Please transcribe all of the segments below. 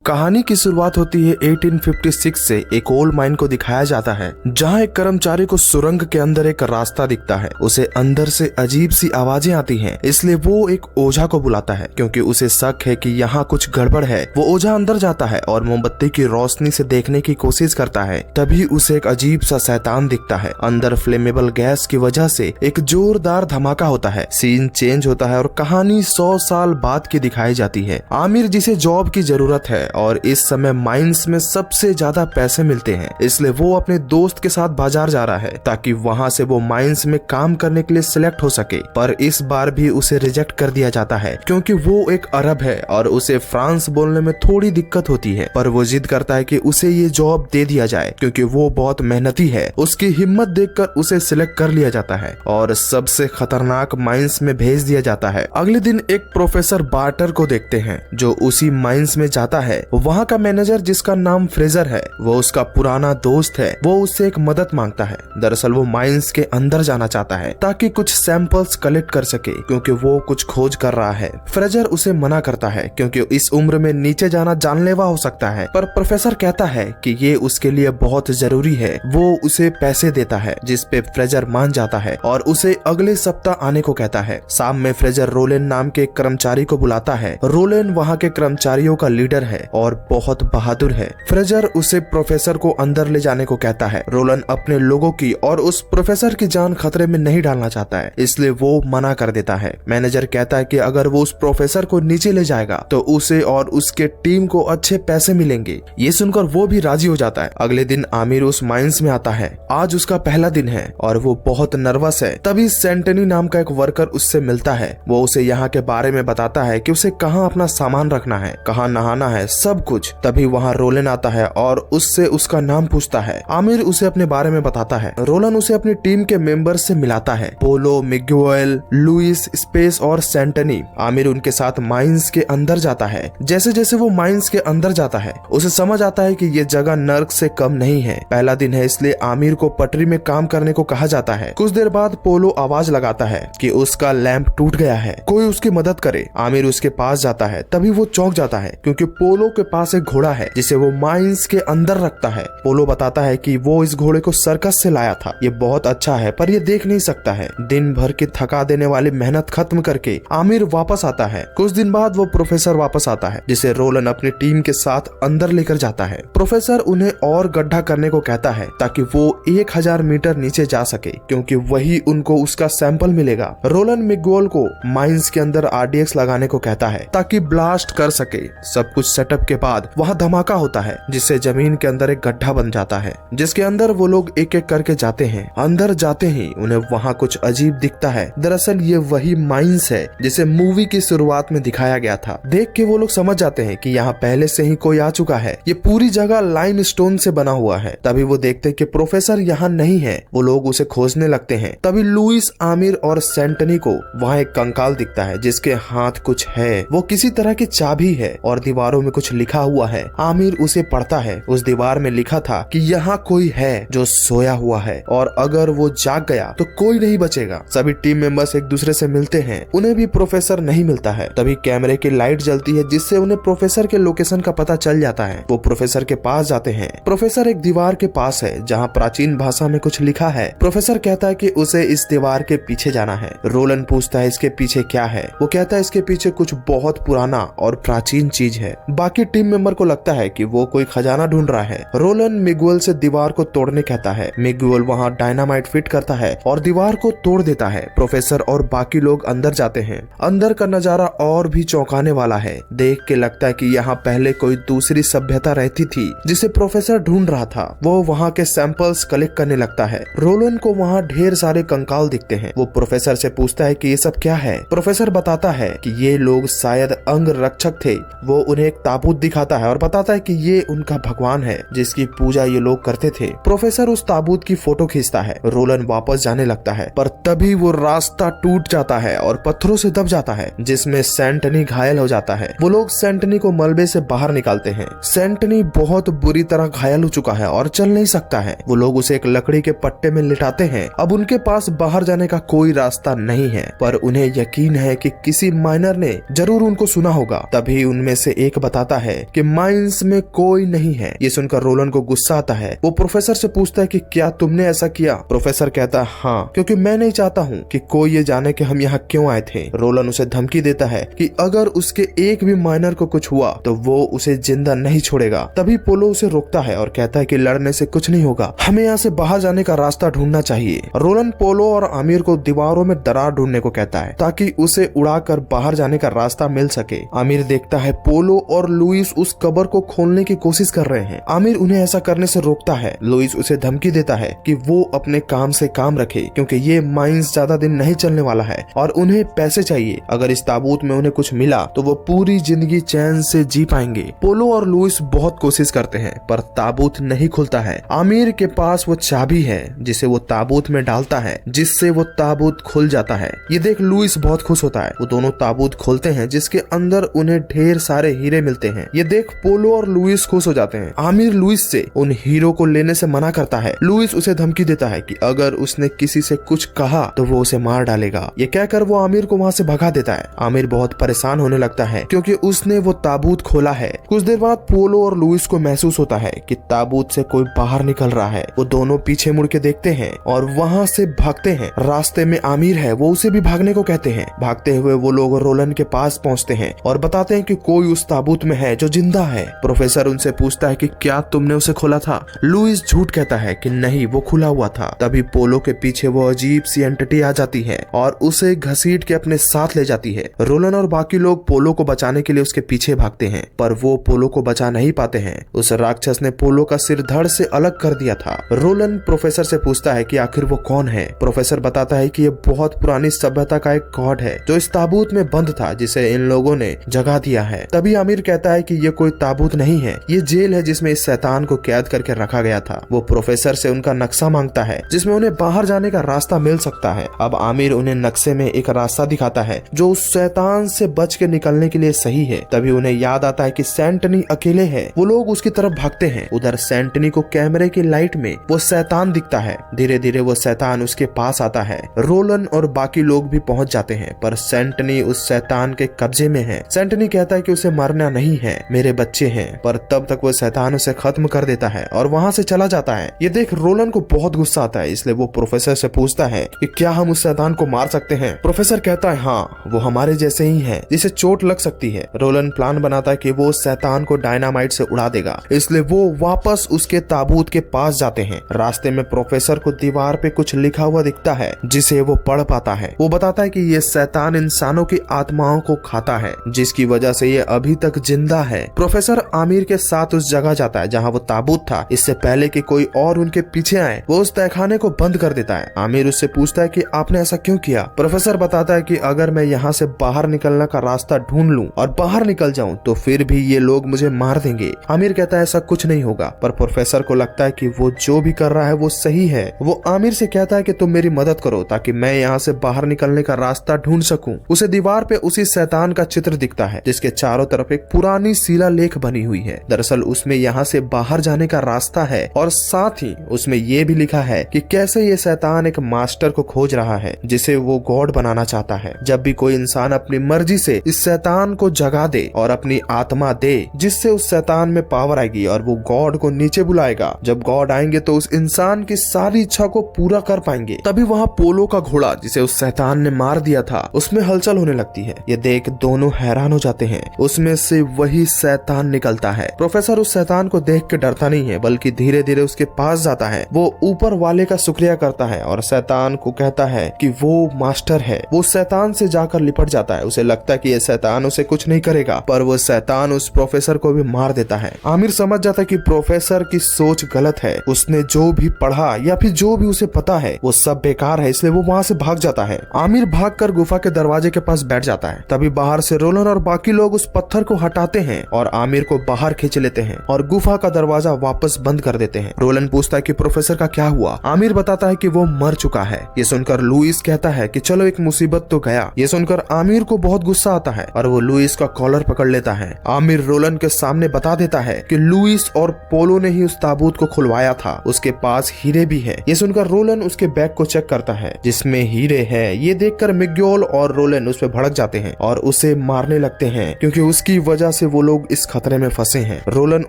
कहानी की शुरुआत होती है 1856 से। एक ओल्ड माइन को दिखाया जाता है जहां एक कर्मचारी को सुरंग के अंदर एक रास्ता दिखता है। उसे अंदर से अजीब सी आवाजें आती हैं, इसलिए वो एक ओझा को बुलाता है क्योंकि उसे शक है कि यहाँ कुछ गड़बड़ है। वो ओझा अंदर जाता है और मोमबत्ती की रोशनी से देखने की कोशिश करता है। तभी उसे एक अजीब सा शैतान दिखता है। अंदर फ्लेमेबल गैस की वजह से एक जोरदार धमाका होता है। सीन चेंज होता है और कहानी 100 साल बाद की दिखाई जाती है। आमिर जिसे जॉब की जरूरत है और इस समय माइंस में सबसे ज्यादा पैसे मिलते हैं, इसलिए वो अपने दोस्त के साथ बाजार जा रहा है ताकि वहां से वो माइंस में काम करने के लिए सिलेक्ट हो सके। पर इस बार भी उसे रिजेक्ट कर दिया जाता है क्योंकि वो एक अरब है और उसे फ्रांस बोलने में थोड़ी दिक्कत होती है। पर वो जिद करता है कि उसे ये जॉब दे दिया जाए क्योंकि वो बहुत मेहनती है। उसकी हिम्मत देखकर उसे सिलेक्ट कर लिया जाता है और सबसे खतरनाक माइंस में भेज दिया जाता है। अगले दिन एक प्रोफेसर बार्टर को देखते हैं जो उसी माइंस में जाता है। वहाँ का मैनेजर जिसका नाम फ्रेजर है, वो उसका पुराना दोस्त है। वो उससे एक मदद मांगता है। दरअसल वो माइंस के अंदर जाना चाहता है ताकि कुछ सैंपल्स कलेक्ट कर सके क्योंकि वो कुछ खोज कर रहा है। फ्रेजर उसे मना करता है क्योंकि इस उम्र में नीचे जाना जानलेवा हो सकता है। पर प्रोफेसर कहता है कि ये उसके लिए बहुत जरूरी है। वो उसे पैसे देता है जिस पे फ्रेजर मान जाता है और उसे अगले सप्ताह आने को कहता है। शाम में फ्रेजर रोलेन नाम के कर्मचारी को बुलाता है। रोलेन वहाँ के कर्मचारियों का लीडर है और बहुत बहादुर है। फ्रेजर उसे प्रोफेसर को अंदर ले जाने को कहता है। रोलन अपने लोगों की और उस प्रोफेसर की जान खतरे में नहीं डालना चाहता है, इसलिए वो मना कर देता है। मैनेजर कहता है कि अगर वो उस प्रोफेसर को नीचे ले जाएगा तो उसे और उसके टीम को अच्छे पैसे मिलेंगे। ये सुनकर वो भी राजी हो जाता है। अगले दिन आमिर उस माइंस में आता है। आज उसका पहला दिन है और वो बहुत नर्वस है। तभी सेंटनी नाम का एक वर्कर उससे मिलता है। वो उसे यहाँ के बारे में बताता है कि उसे कहाँ अपना सामान रखना है, कहाँ नहाना है, सब कुछ। तभी वहाँ रोलन आता है और उससे उसका नाम पूछता है। आमिर उसे अपने बारे में बताता है। रोलन उसे अपनी टीम के मेंबर से मिलाता है, पोलो, मिगुएल, लुइस, स्पेस और सेंटनी। आमिर उनके साथ माइंस के अंदर जाता है। जैसे जैसे वो माइंस के अंदर जाता है उसे समझ आता है कि ये जगह नर्क से कम नहीं है। पहला दिन है इसलिए आमिर को पटरी में काम करने को कहा जाता है। कुछ देर बाद पोलो आवाज लगाता है कि उसका लैंप टूट गया है, कोई उसकी मदद करे। आमिर उसके पास जाता है। तभी वो चौंक जाता है क्योंकि पोलो के पास एक घोड़ा है जिसे वो माइंस के अंदर रखता है। पोलो बताता है कि वो इस घोड़े को सर्कस से लाया था। ये बहुत अच्छा है पर ये देख नहीं सकता है। दिन भर की थका देने वाली मेहनत खत्म करके आमिर वापस आता है। कुछ दिन बाद वो प्रोफेसर वापस आता है जिसे रोलन अपनी टीम के साथ अंदर लेकर जाता है। प्रोफेसर उन्हें और गड्ढा करने को कहता है ताकि वो 1000 मीटर नीचे जा सके क्योंकि वही उनको उसका सैंपल मिलेगा। रोलन मिगुएल को माइंस के अंदर RDX लगाने को कहता है ताकि ब्लास्ट कर सके। सब कुछ सेटअप के बाद वहाँ धमाका होता है जिससे जमीन के अंदर एक गड्ढा बन जाता है जिसके अंदर वो लोग एक एक करके जाते हैं। अंदर जाते ही उन्हें वहाँ कुछ अजीब दिखता है। दरअसल ये वही माइंस है जिसे मूवी की शुरुआत में दिखाया गया था। देख के वो लोग समझ जाते हैं कि यहाँ पहले से ही कोई आ चुका है। ये पूरी जगह लाइमस्टोन से बना हुआ है। तभी वो देखते हैं कि प्रोफेसर यहाँ नहीं है। वो लोग उसे खोजने लगते हैं। तभी लुइस, आमिर और सेंटनी को वहाँ एक कंकाल दिखता है जिसके हाथ कुछ है। वो किसी तरह की चाबी है और दीवारों में कुछ लिखा हुआ है। आमिर उसे पढ़ता है। उस दीवार में लिखा था कि यहाँ कोई है जो सोया हुआ है और अगर वो जाग गया तो कोई नहीं बचेगा। सभी टीम मेंबर्स एक दूसरे से मिलते हैं। उन्हें भी प्रोफेसर नहीं मिलता है। तभी कैमरे की लाइट जलती है जिससे उन्हें प्रोफेसर के लोकेशन का पता चल जाता है। वो प्रोफेसर के पास जाते हैं। प्रोफेसर एक दीवार के पास है जहाँ प्राचीन भाषा में कुछ लिखा है। प्रोफेसर कहता है कि उसे इस दीवार के पीछे जाना है। रोलन पूछता है इसके पीछे क्या है। वो कहता है इसके पीछे कुछ बहुत पुराना और प्राचीन चीज है। बाकी टीम मेंबर को लगता है कि वो कोई खजाना ढूंढ रहा है। रोलन मिगुएल से दीवार को तोड़ने कहता है। मिगुएल वहाँ डायनामाइट फिट करता है और दीवार को तोड़ देता है। प्रोफेसर और बाकी लोग अंदर जाते हैं। अंदर का नजारा और भी चौंकाने वाला है। देख के लगता है कि यहाँ पहले कोई दूसरी सभ्यता रहती थी जिसे प्रोफेसर ढूंढ रहा था। वो वहाँ के सैंपल्स कलेक्ट करने लगता है। रोलन को वहाँ ढेर सारे कंकाल दिखते हैं। वो प्रोफेसर से पूछता है कि ये सब क्या है। प्रोफेसर बताता है कि ये लोग शायद अंग रक्षक थे। वो उन्हें एक ताबूत दिखाता है और बताता है कि ये उनका भगवान है जिसकी पूजा ये लोग करते थे। प्रोफेसर उस ताबूत की फोटो खींचता है। रोलन वापस जाने लगता है पर तभी वो रास्ता टूट जाता है और पत्थरों से दब जाता है जिसमें सेंटनी घायल हो जाता है। वो लोग सेंटनी को मलबे से बाहर निकालते हैं। सेंटनी बहुत बुरी तरह घायल हो चुका है और चल नहीं सकता है। वो लोग उसे एक लकड़ी के पट्टे में लिटाते हैं। अब उनके पास बाहर जाने का कोई रास्ता नहीं है पर उन्हें यकीन है कि किसी माइनर ने जरूर उनको सुना होगा। तभी उनमें से एक बताता बताता है कि माइंस में कोई नहीं है। ये सुनकर रोलन को गुस्सा आता है। वो प्रोफेसर से पूछता है कि क्या तुमने ऐसा किया? प्रोफेसर कहता है हाँ, क्योंकि मैं नहीं चाहता हूँ कि कोई ये जाने कि हम यहाँ क्यों आए थे। रोलन उसे धमकी देता है कि अगर उसके एक भी माइनर को कुछ हुआ तो वो उसे जिंदा नहीं छोड़ेगा। तभी पोलो उसे रोकता है और कहता है कि लड़ने से कुछ नहीं होगा, हमें यहाँ से बाहर जाने का रास्ता ढूंढना चाहिए। रोलन पोलो और आमिर को दीवारों में दरार ढूंढने को कहता है ताकि उसे उड़ाकर बाहर जाने का रास्ता मिल सके। आमिर देखता है पोलो और लुइस उस कब्र को खोलने की कोशिश कर रहे हैं। आमिर उन्हें ऐसा करने से रोकता है। लुइस उसे धमकी देता है कि वो अपने काम से काम रखे क्योंकि ये माइंस ज्यादा दिन नहीं चलने वाला है और उन्हें पैसे चाहिए। अगर इस ताबूत में उन्हें कुछ मिला तो वो पूरी जिंदगी चैन से जी पाएंगे। पोलो और लुइस बहुत कोशिश करते हैं पर ताबूत नहीं खुलता है। आमिर के पास वो चाबी है जिसे वो ताबूत में डालता है, जिससे वो ताबूत खुल जाता है। ये देख लुइस बहुत खुश होता है। वो दोनों ताबूत खोलते हैं जिसके अंदर उन्हें ढेर सारे हीरे मिलते हैं। ये देख पोलो और लुइस खुश हो जाते हैं। आमिर लुइस से उन हीरो को लेने से मना करता है। लुइस उसे धमकी देता है कि अगर उसने किसी से कुछ कहा तो वो उसे मार डालेगा। ये कहकर वो आमिर को वहाँ से भगा देता है। आमिर बहुत परेशान होने लगता है क्योंकि उसने वो ताबूत खोला है। कुछ देर बाद पोलो और लुइस को महसूस होता है कि ताबूत से कोई बाहर निकल रहा है। वो दोनों पीछे मुड़ के देखते हैं और वहाँ से भागते हैं। रास्ते में आमिर है, वो उसे भी भागने को कहते हैं। भागते हुए वो लोग रोलन के पास पहुँचते हैं और बताते हैं कि कोई उस ताबूत में है जो जिंदा है। प्रोफेसर उनसे पूछता है कि क्या तुमने उसे खोला था? लुइस झूठ कहता है कि नहीं, वो खुला हुआ था। तभी पोलो के पीछे वो अजीब सी एंटिटी आ जाती है और उसे घसीट के अपने साथ ले जाती है। रोलन और बाकी लोग पोलो को बचाने के लिए उसके पीछे भागते हैं पर वो पोलो को बचा नहीं पाते हैं। उस राक्षस ने पोलो का सिर धड़ से अलग कर दिया था। रोलन प्रोफेसर से पूछता है कि आखिर वो कौन है। प्रोफेसर बताता है कि ये बहुत पुरानी सभ्यता का एक गॉड है जो इस ताबूत में बंद था, जिसे इन लोगों ने जगा दिया है। तभी आमिर कहता है कि ये कोई ताबूत नहीं है, ये जेल है जिसमें इस शैतान को कैद करके रखा गया था। वो प्रोफेसर से उनका नक्शा मांगता है जिसमें उन्हें बाहर जाने का रास्ता मिल सकता है। अब आमिर उन्हें नक्शे में एक रास्ता दिखाता है जो उस शैतान से बच के निकलने के लिए सही है। तभी उन्हें याद आता है कि सैंटनी अकेले है। वो लोग उसकी तरफ भागते हैं। उधर सैंटनी को कैमरे की लाइट में वो शैतान दिखता है। धीरे धीरे वो शैतान उसके पास आता है। रोलन और बाकी लोग भी पहुंच जाते हैं पर सैंटनी उस शैतान के कब्जे में है। सैंटनी कहता है कि उसे मारना नहीं है, मेरे बच्चे हैं, पर तब तक वो शैतान उसे खत्म कर देता है और वहाँ से चला जाता है। ये देख रोलन को बहुत गुस्सा आता है, इसलिए वो प्रोफेसर से पूछता है कि क्या हम उस शैतान को मार सकते हैं? प्रोफेसर कहता है हाँ, वो हमारे जैसे ही है जिसे चोट लग सकती है। रोलन प्लान बनाता है कि वो शैतान को डायनामाइट से उड़ा देगा, इसलिए वो वापस उसके ताबूत के पास जाते हैं। रास्ते में प्रोफेसर को दीवार पे कुछ लिखा हुआ दिखता है जिसे वो पढ़ पाता है। वो बताता है कि ये शैतान इंसानों की आत्माओं को खाता है जिसकी वजह से ये अभी तक जिंदा है। प्रोफेसर आमिर के साथ उस जगह जाता है जहाँ वो ताबूत था, इससे पहले कि कोई और उनके पीछे आए। वो उस तहखाने को बंद कर देता है। आमिर उससे पूछता है कि आपने ऐसा क्यों किया? प्रोफेसर बताता है कि अगर मैं यहाँ से बाहर निकलने का रास्ता ढूंढ लूं और बाहर निकल जाऊं तो फिर भी ये लोग मुझे मार देंगे। आमिर कहता है ऐसा कुछ नहीं होगा, पर प्रोफेसर को लगता है कि वो जो भी कर रहा है वो सही है। वो आमिर से कहता है कि तुम मेरी मदद करो ताकि मैं यहाँ से बाहर निकलने का रास्ता ढूंढ सकूं। उसे दीवार पे उसी शैतान का चित्र दिखता है जिसके चारों तरफ एक पुरानी शिलालेख बनी हुई है। दरअसल उसमें यहाँ से बाहर जाने का रास्ता है और साथ ही उसमें ये भी लिखा है कि कैसे ये शैतान एक मास्टर को खोज रहा है जिसे वो गॉड बनाना चाहता है। जब भी कोई इंसान अपनी मर्जी से इस शैतान को जगा दे और अपनी आत्मा दे, जिससे उस शैतान में पावर आएगी और वो गॉड को नीचे बुलाएगा। जब गॉड आएंगे तो उस इंसान की सारी इच्छा को पूरा कर पाएंगे। तभी वहाँ पोलो का घोड़ा जिसे उस शैतान ने मार दिया था उसमें हलचल होने लगती है। ये देख दोनों हैरान हो जाते हैं। उसमें से वही शैतान निकलता है। प्रोफेसर उस शैतान को देख के डरता नहीं है बल्कि धीरे धीरे उसके पास जाता है। वो ऊपर वाले का शुक्रिया करता है और शैतान को कहता है कि वो मास्टर है। वो शैतान से जाकर लिपट जाता है। उसे लगता है कि ये शैतान उसे कुछ नहीं करेगा, पर वो शैतान उस प्रोफेसर को भी मार देता है। आमिर समझ जाता है कि प्रोफेसर की सोच गलत है। उसने जो भी पढ़ा या फिर जो भी उसे पता है वो सब बेकार है, इसलिए वो वहाँ से भाग जाता है। आमिर भागकर गुफा के दरवाजे के पास बैठ जाता है। तभी बाहर से रोलन और बाकी लोग उस पत्थर को हटाते हैं और आमिर को बाहर खींच लेते हैं और गुफा का दरवाजा वापस बंद कर देते हैं। रोलन पूछता है कि प्रोफेसर का क्या हुआ? आमिर बताता है कि वो मर चुका है। ये सुनकर लुइस कहता है कि चलो एक मुसीबत तो गया। ये सुनकर आमिर को बहुत गुस्सा आता है और वो लुइस का कॉलर पकड़ लेता है। आमिर रोलन के सामने बता देता है कि लुइस और पोलो ने ही उस ताबूत को खुलवाया था, उसके पास हीरे भी है। ये सुनकर रोलन उसके बैग को चेक करता है जिसमें हीरे है। ये देखकर मिग्योल और रोलन उस पर भड़क जाते हैं और उसे मारने लगते हैं क्योंकि उसकी वजह से वो लोग इस खतरे में फंसे हैं। रोलन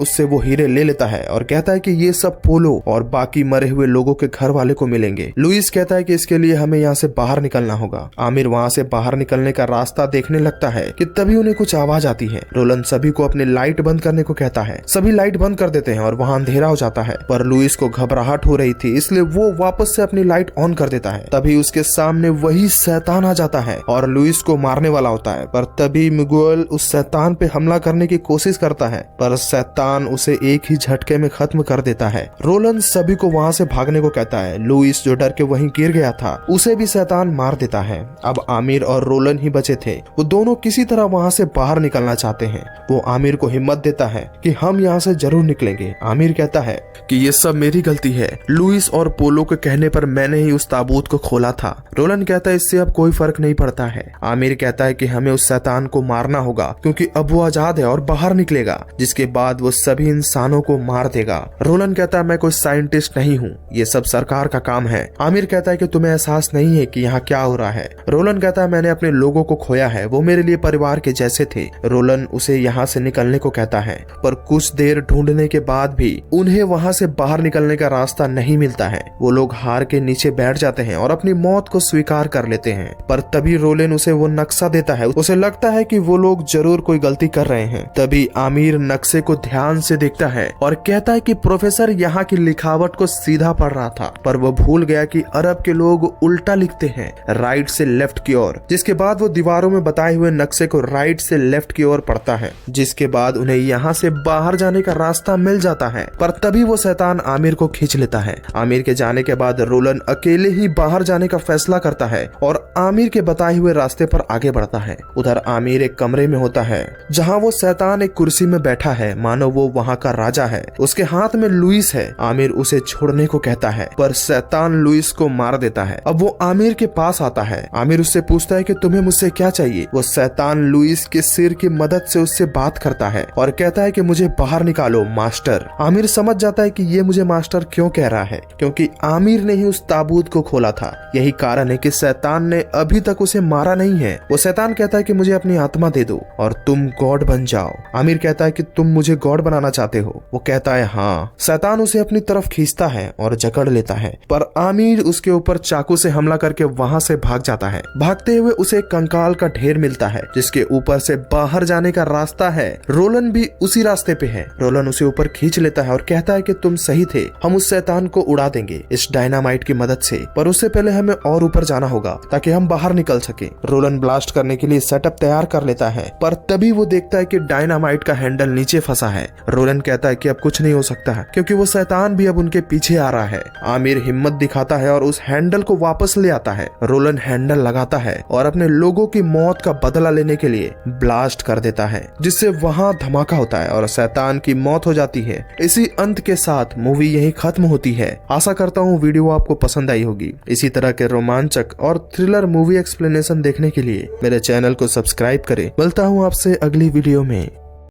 उससे वो हीरे ले लेता है और कहता है कि ये सब पोलो और बाकी मरे हुए लोगों के घर वाले को मिलेंगे। लुइस कहता है कि इसके लिए हमें यहाँ से बाहर निकलना होगा। आमिर वहाँ से बाहर निकलने का रास्ता देखने लगता है कि तभी उन्हें कुछ आवाज आती है। रोलन सभी को अपनी लाइट बंद करने को कहता है। सभी लाइट बंद कर देते हैं और वहाँ अंधेरा हो जाता है, पर लुइस को घबराहट हो रही थी, इसलिए वो वापस से अपनी लाइट ऑन कर देता है। तभी उसके सामने वही शैतान आ जाता है और लुइस को मारने वाला होता है, पर तभी मिगुएल उस शैतान पे हमला करने की कोशिश करता है, पर शैतान उसे एक ही झटके में खत्म कर देता है। रोलन सभी को वहाँ से भागने को कहता है। लुइस जो डर के वहीं गिर गया था उसे भी शैतान मार देता है। अब आमिर और रोलन ही बचे थे। वो दोनों किसी तरह वहाँ से बाहर निकलना चाहते हैं। वो आमिर को हिम्मत देता है कि हम यहाँ से जरूर निकलेंगे। आमिर कहता है कि ये सब मेरी गलती है, लुइस और पोलो के कहने पर मैंने ही उस ताबूत को खोला था। रोलन कहता है इससे अब कोई फर्क नहीं पड़ता है। आमिर कहता है कि हमें उस शैतान को मारना होगा क्योंकि अब वो आजाद है और बाहर निकलेगा, जिसके बाद वो सभी इंसानों को मार देगा। रोलन कहता है मैं कोई साइंटिस्ट नहीं हूँ, ये सब सरकार का काम है। आमिर कहता है कि तुम्हें एहसास नहीं है कि यहाँ क्या हो रहा है। रोलन कहता है मैंने अपने लोगों को खोया है, वो मेरे लिए परिवार के जैसे थे। रोलन उसे यहाँ से निकलने को कहता है, पर कुछ देर ढूंढने के बाद भी उन्हें वहाँ से बाहर निकलने का रास्ता नहीं मिलता है। वो लोग हार के नीचे बैठ जाते हैं और अपनी मौत को स्वीकार कर लेते हैं। पर तभी रोलन उसे वो नक्शा देता है। उसे लगता है कि वो लोग जरूर कोई गलती कर रहे हैं। तभी आमिर नक्शे को ध्यान से देखता है और कहता है कि प्रोफेसर यहाँ की लिखावट को सीधा पढ़ रहा था, पर वो भूल गया कि अरब के लोग उल्टा लिखते हैं, राइट से लेफ्ट की ओर। जिसके बाद वो दीवारों में बताए हुए नक्शे को राइट से लेफ्ट की ओर पढ़ता है, जिसके बाद उन्हें यहाँ से बाहर जाने का रास्ता मिल जाता है। पर तभी वो शैतान आमिर को खींच लेता है। आमिर के जाने के बाद रोलन अकेले ही बाहर जाने का फैसला करता है और आमिर के बताए हुए रास्ते पर आगे बढ़ता है। उधर आमिर एक कमरे में होता है जहाँ वो शैतान एक कुर्सी में बैठा है, मानो वो वहाँ का राजा है। उसके हाथ में लुइस है। आमिर उसे छोड़ने को कहता है, पर शैतान लुइस को मार देता है। अब वो आमिर के पास आता है। आमिर उससे पूछता है कि तुम्हें मुझसे क्या चाहिए। वो शैतान लुइस के सिर की मदद से उससे बात करता है और कहता है कि मुझे बाहर निकालो मास्टर। आमिर समझ जाता है कि ये मुझे मास्टर क्यों कह रहा है, क्योंकि आमिर ने ही उस ताबूत को खोला था। यही कारण है कि शैतान ने अभी तक उसे मारा नहीं है। वो शैतान कहता है कि मुझे अपनी आत्मा दे दो और तुम गॉड बन जाओ। आमिर कहता है कि तुम मुझे गॉड बनाना चाहते हो। वो कहता है हाँ। शैतान उसे अपनी तरफ खींचता है और जकड़ लेता है, पर आमिर उसके ऊपर चाकू से हमला करके वहाँ से भाग जाता है। भागते हुए उसे एक कंकाल का ढेर मिलता है जिसके ऊपर से बाहर जाने का रास्ता है। रोलन भी उसी रास्ते पे है। रोलन उसे ऊपर खींच लेता है और कहता है कि तुम सही थे, हम उस शैतान को उड़ा देंगे इस डायनामाइट की मदद से, पर उससे पहले हमें और ऊपर जाना होगा ताकि हम बाहर निकल सके। रोलन ब्लास्ट करने के लिए सेटअप तैयार कर लेता है, पर तभी वो देखता है कि डायनामाइट का हैंडल नीचे फंसा है। रोलन कहता है कि अब कुछ नहीं हो सकता है क्योंकि वो शैतान भी अब उनके पीछे आ रहा है। आमिर हिम्मत दिखाता है और उस हैंडल को वापस ले आता है। रोलन हैंडल लगाता है और अपने लोगों की मौत का बदला लेने के लिए ब्लास्ट कर देता है, जिससे वहाँ धमाका होता है और शैतान की मौत हो जाती है। इसी अंत के साथ मूवी यही खत्म होती है। आशा करता हूँ वीडियो आपको पसंद आई होगी। इसी तरह के रोमांचक और थ्रिलर मूवी एक्सप्लेनेशन देखने के लिए मेरे चैनल को सब्सक्राइब करें। मिलता हूँ आपसे अगली वीडियो में।